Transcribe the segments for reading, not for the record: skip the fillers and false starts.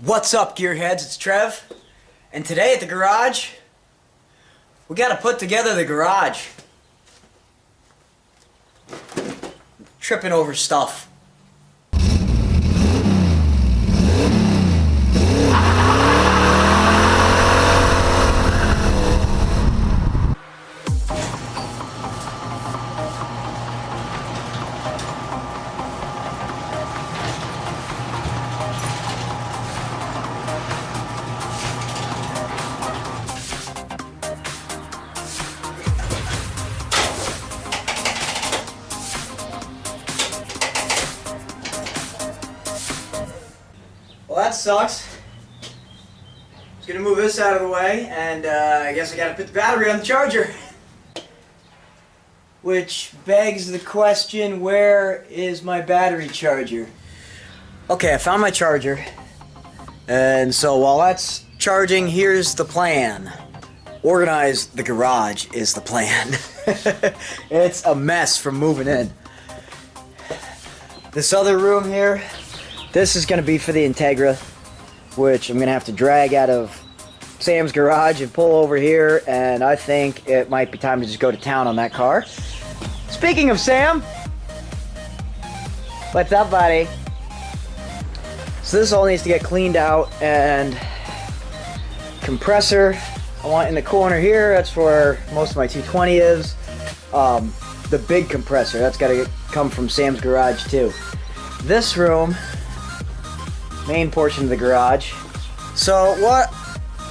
What's up, gearheads? It's Trev, and today at the garage, we gotta put together the garage. Tripping over stuff. Well, that sucks. Just gonna move this out of the way, and I guess I gotta put the battery on the charger. Which begs the question, where is my battery charger? Okay, I found my charger. And so while that's charging, here's the plan. Organize the garage is the plan. It's a mess from moving in. This other room here, this is going to be for the Integra, which I'm going to have to drag out of Sam's garage and pull over here, and I think it might be time to just go to town on that car. Speaking of Sam, what's up, buddy? So this all needs to get cleaned out, and compressor I want in the corner here. That's where most of my 220 is. The big compressor, that's got to come from Sam's garage too. This room, main portion of the garage. So what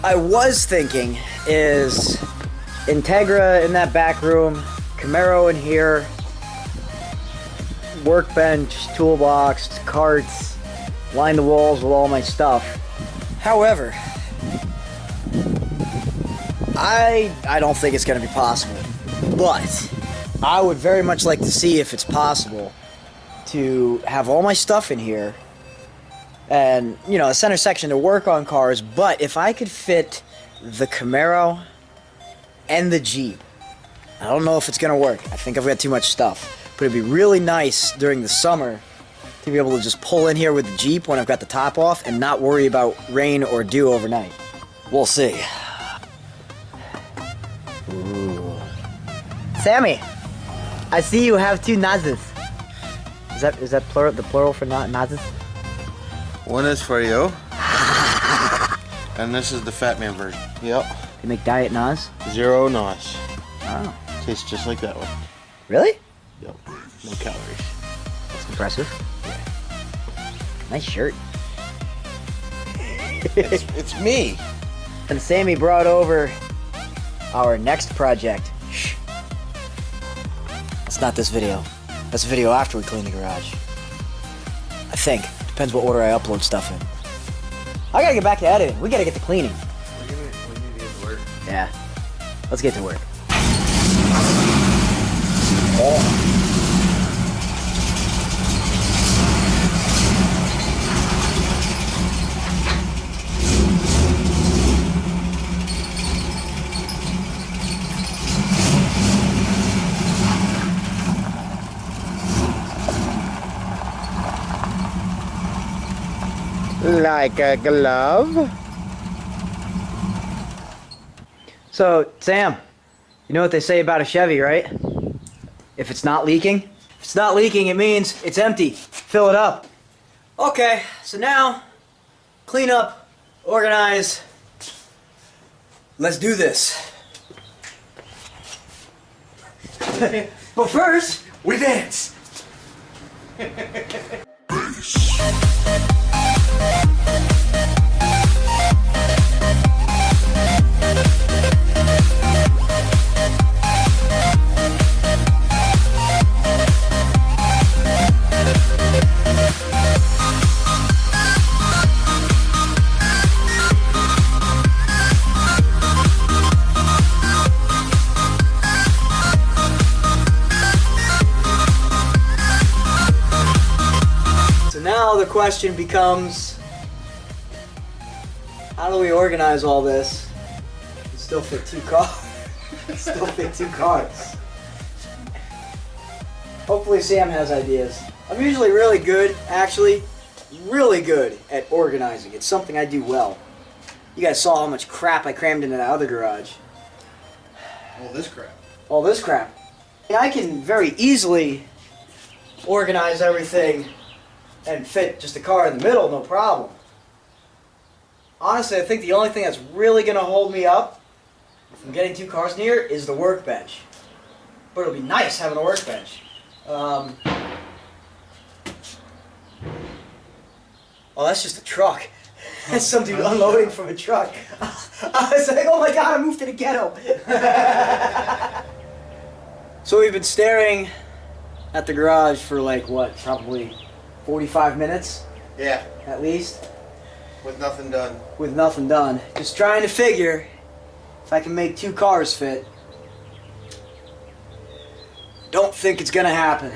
I was thinking is Integra in that back room, Camaro in here, workbench, toolbox, carts, line the walls with all my stuff. However, I don't think it's going to be possible, but I would very much like to see if it's possible to have all my stuff in here and, you know, a center section to work on cars, but if I could fit the Camaro and the Jeep, I don't know if it's going to work. I think I've got too much stuff, but it'd be really nice during the summer to be able to just pull in here with the Jeep when I've got the top off and not worry about rain or dew overnight. We'll see. Ooh. Sammy, I see you have two Nazes. Is that plural, the plural for Nazes? One is for you, and this is the Fat Man version. Yep. You make Diet Naz? Zero NOS. Oh. Tastes just like that one. Really? Yep. No calories. That's impressive. Yeah. Nice shirt. It's me. And Sammy brought over our next project. Shh. It's not this video. That's a video after we clean the garage. I think. Depends what order I upload stuff in. I gotta get back to editing. We gotta get to cleaning. We need to get to work. Yeah. Let's get to work. Like a glove. So, Sam, you know what they say about a Chevy, right? If it's not leaking? If it's not leaking, it means it's empty. Fill it up. Okay, so now, clean up, organize. Let's do this. But first, we dance. Now the question becomes, how do we organize all this and still fit two cars? Still fit two cars. Hopefully Sam has ideas. I'm usually really good, actually, really good at organizing. It's something I do well. You guys saw how much crap I crammed into that other garage. All this crap. All this crap. And I can very easily organize everything and fit just a car in the middle, no problem. Honestly, I think the only thing that's really going to hold me up from getting 2 cars in here is the workbench. But it'll be nice having a workbench. Oh, that's just a truck. That's some dude unloading from a truck. I was like, oh my god, I moved to the ghetto. So we've been staring at the garage for like, what, probably 45 minutes? Yeah. At least. With nothing done. With nothing done. Just trying to figure if I can make 2 cars fit. Don't think it's gonna happen.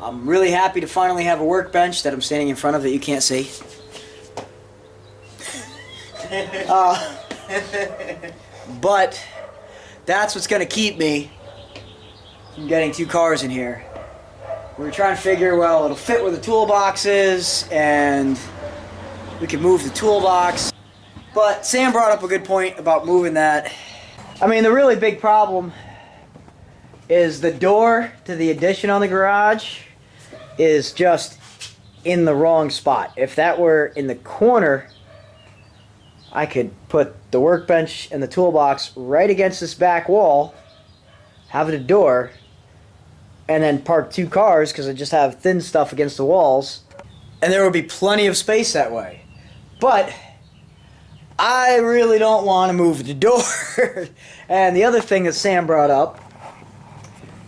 I'm really happy to finally have a workbench that I'm standing in front of that you can't see. But that's what's gonna keep me from getting 2 cars in here. We were trying to figure, well, it'll fit where the toolbox is, and we can move the toolbox. But Sam brought up a good point about moving that. I mean, the really big problem is the door to the addition on the garage is just in the wrong spot. If that were in the corner, I could put the workbench and the toolbox right against this back wall, have a door, and then park 2 cars because I just have thin stuff against the walls, and there would be plenty of space that way. But I really don't want to move the door. And the other thing that Sam brought up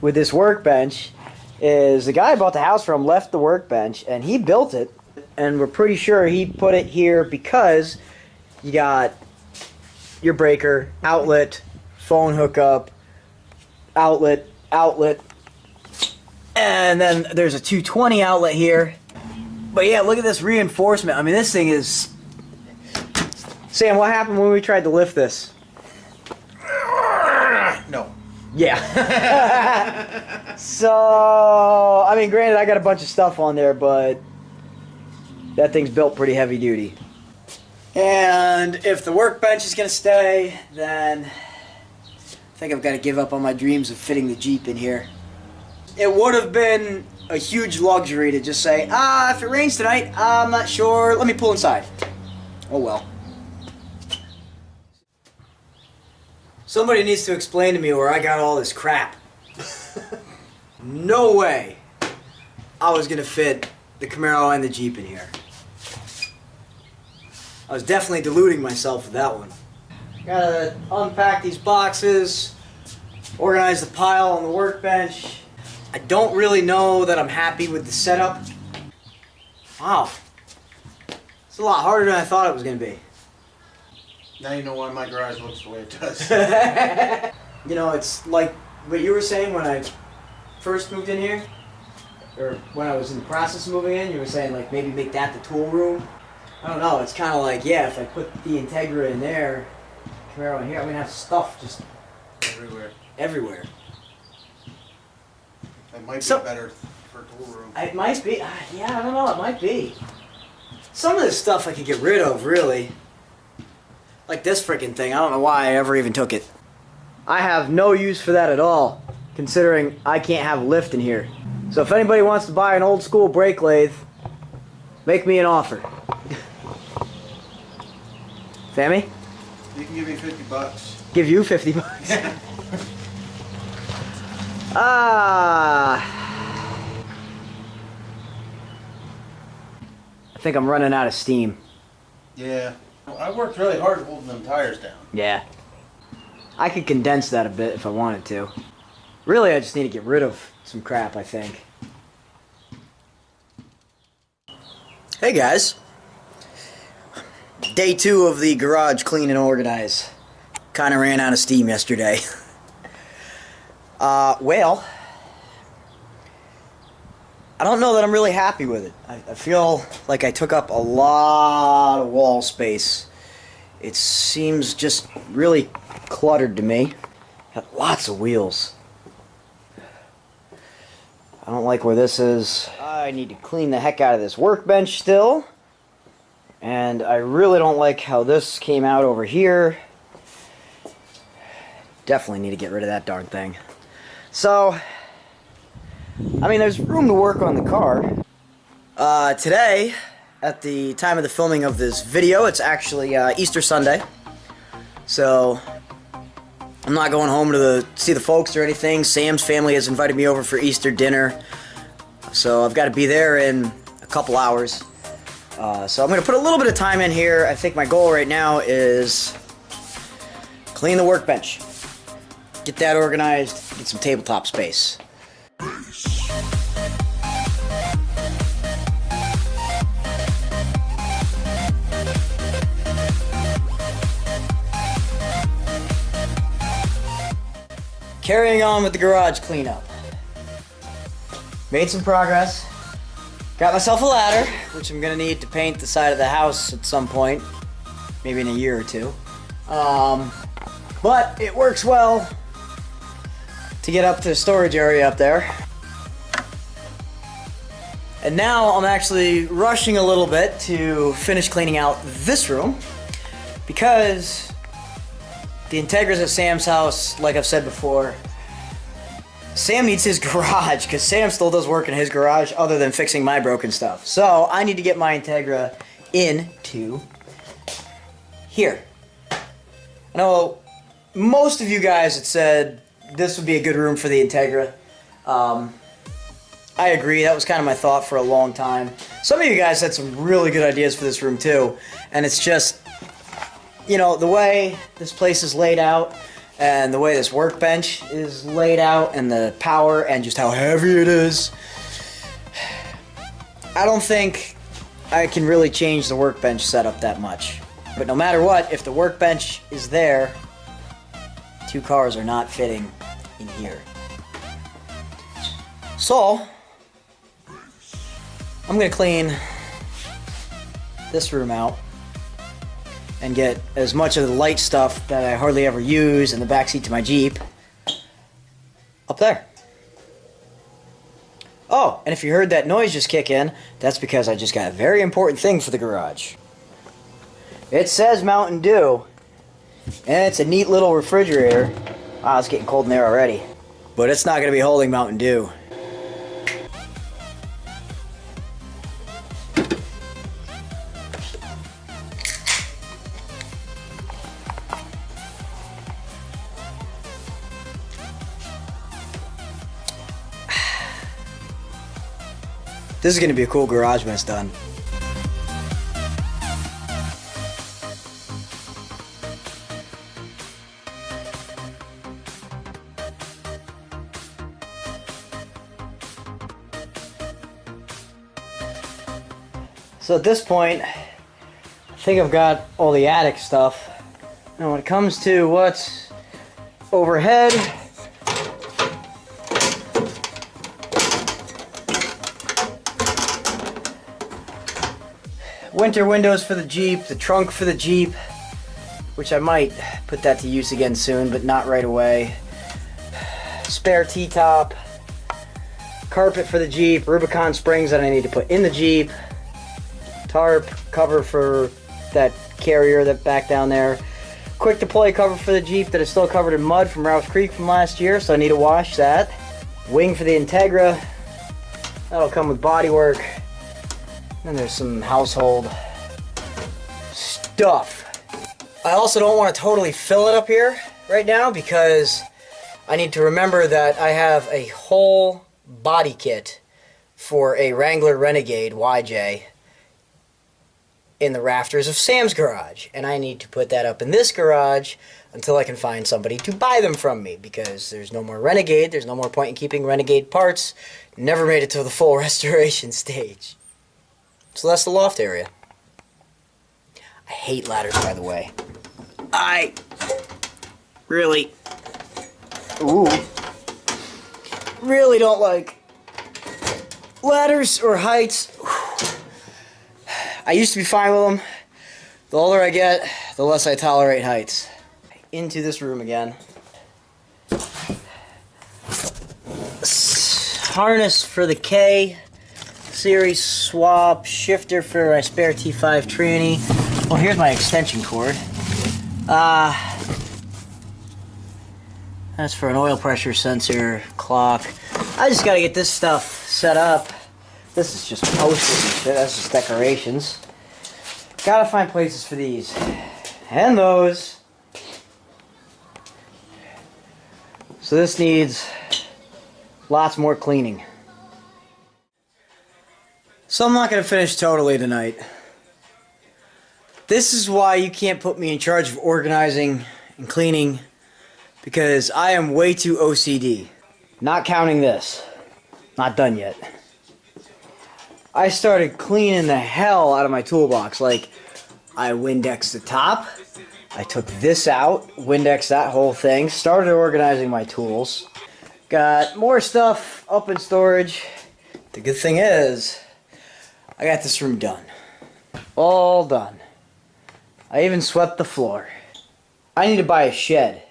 with this workbench is the guy I bought the house from left the workbench and he built it, and we're pretty sure he put it here because you got your breaker, outlet, phone hookup, outlet, and then there's a 220 outlet here. But yeah, look at this reinforcement. I mean, this thing is... Sam, what happened when we tried to lift this? No. Yeah. So, I mean, granted, I got a bunch of stuff on there, but that thing's built pretty heavy duty. And if the workbench is going to stay, then I think I've got to give up on my dreams of fitting the Jeep in here. It would have been a huge luxury to just say, if it rains tonight, I'm not sure, let me pull inside. Oh well. Somebody needs to explain to me where I got all this crap. No way I was going to fit the Camaro and the Jeep in here. I was definitely deluding myself with that one. Gotta unpack these boxes, organize the pile on the workbench. I don't really know that I'm happy with the setup. Wow. It's a lot harder than I thought it was going to be. Now you know why my garage looks the way it does. You know, it's like what you were saying when I first moved in here, or when I was in the process of moving in, you were saying like maybe make that the tool room. I don't know, it's kind of like, yeah, if I put the Integra in there, Camaro in here, I'm going to have stuff just everywhere. It might be better for tool room. It might be, yeah, I don't know, it might be. Some of this stuff I could get rid of, really. Like this freaking thing, I don't know why I ever even took it. I have no use for that at all, considering I can't have a lift in here. So if anybody wants to buy an old school brake lathe, make me an offer. Sammy? You can give me $50. Give you $50? I think I'm running out of steam. Yeah. I worked really hard holding them tires down. Yeah. I could condense that a bit if I wanted to. Really, I just need to get rid of some crap, I think. Hey guys. Day 2 of the garage clean and organize. Kind of ran out of steam yesterday. Well, I don't know that I'm really happy with it. I feel like I took up a lot of wall space. It seems just really cluttered to me. Got lots of wheels. I don't like where this is. I need to clean the heck out of this workbench still. And I really don't like how this came out over here. Definitely need to get rid of that darn thing. So, I mean, there's room to work on the car. Today, at the time of the filming of this video, it's actually Easter Sunday. So, I'm not going home to see the folks or anything. Sam's family has invited me over for Easter dinner. So, I've got to be there in a couple hours. So, I'm going to put a little bit of time in here. I think my goal right now is clean the workbench. Get that organized, get some tabletop space. Carrying on with the garage cleanup. Made some progress. Got myself a ladder, which I'm gonna need to paint the side of the house at some point. Maybe in a year or two. But it works well to get up to the storage area up there. And now I'm actually rushing a little bit to finish cleaning out this room because the Integras at Sam's house, like I've said before, Sam needs his garage because Sam still does work in his garage other than fixing my broken stuff. So I need to get my Integra into here. I know most of you guys had said this would be a good room for the Integra. I agree, that was kind of my thought for a long time. Some of you guys had some really good ideas for this room too, and it's just, you know, the way this place is laid out, and the way this workbench is laid out, and the power, and just how heavy it is, I don't think I can really change the workbench setup that much. But no matter what, if the workbench is there, two cars are not fitting in here. So, I'm going to clean this room out and get as much of the light stuff that I hardly ever use in the backseat to my Jeep up there. Oh, and if you heard that noise just kick in, that's because I just got a very important thing for the garage. It says Mountain Dew, and it's a neat little refrigerator. Wow, it's getting cold in there already. But it's not going to be holding Mountain Dew. This is going to be a cool garage when it's done. So at this point, I think I've got all the attic stuff. Now when it comes to what's overhead, winter windows for the Jeep, the trunk for the Jeep, which I might put that to use again soon, but not right away. Spare T-top, carpet for the Jeep, Rubicon springs that I need to put in the Jeep, tarp cover for that carrier that back down there, quick deploy cover for the Jeep that is still covered in mud from Ralph's Creek from last year, so I need to wash that. Wing for the Integra, that'll come with bodywork. And there's some household stuff. I also don't want to totally fill it up here right now because I need to remember that I have a whole body kit for a Wrangler Renegade YJ in the rafters of Sam's garage. And I need to put that up in this garage until I can find somebody to buy them from me because there's no more Renegade. There's no more point in keeping Renegade parts. Never made it to the full restoration stage. So that's the loft area. I hate ladders, by the way. I really don't like ladders or heights. I used to be fine with them. The older I get, the less I tolerate heights. Into this room again. harness for the K series swap, shifter for my spare T5 tranny. Well, here's my extension cord. That's for an oil pressure sensor, clock. I just gotta get this stuff set up. This is just posters and shit, that's just decorations. Gotta find places for these. And those. So this needs lots more cleaning. So I'm not gonna finish totally tonight. This is why you can't put me in charge of organizing and cleaning, because I am way too OCD. Not counting this. Not done yet. I started cleaning the hell out of my toolbox. Like, I Windexed the top. I took this out, Windexed that whole thing. Started organizing my tools. Got more stuff up in storage. The good thing is, I got this room done. All done. I even swept the floor. I need to buy a shed.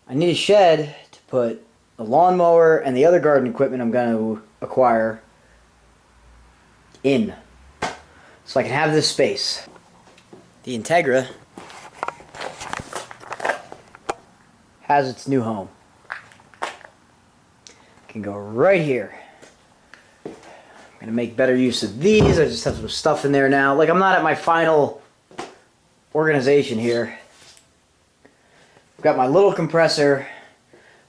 I need a shed to put the lawnmower and the other garden equipment I'm going to acquire in, so I can have this space. The Integra has its new home. Can go right here. I'm going to make better use of these. I just have some stuff in there now. Like, I'm not at my final organization here. I've got my little compressor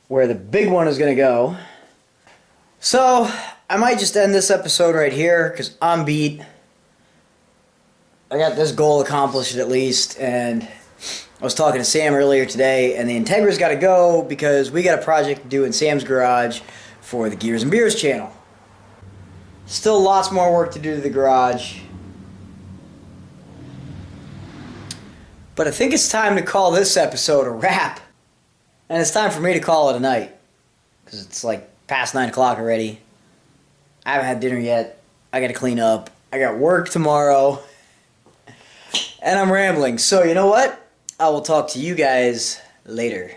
where the big one is going to go. So I might just end this episode right here because I'm beat. I got this goal accomplished at least, and I was talking to Sam earlier today, and the Integra's got to go because we got a project to do in Sam's garage for the Gears and Beers channel. Still lots more work to do to the garage. But I think it's time to call this episode a wrap. And it's time for me to call it a night. Because it's like past 9 o'clock already. I haven't had dinner yet. I gotta clean up. I got work tomorrow. And I'm rambling. So you know what? I will talk to you guys later.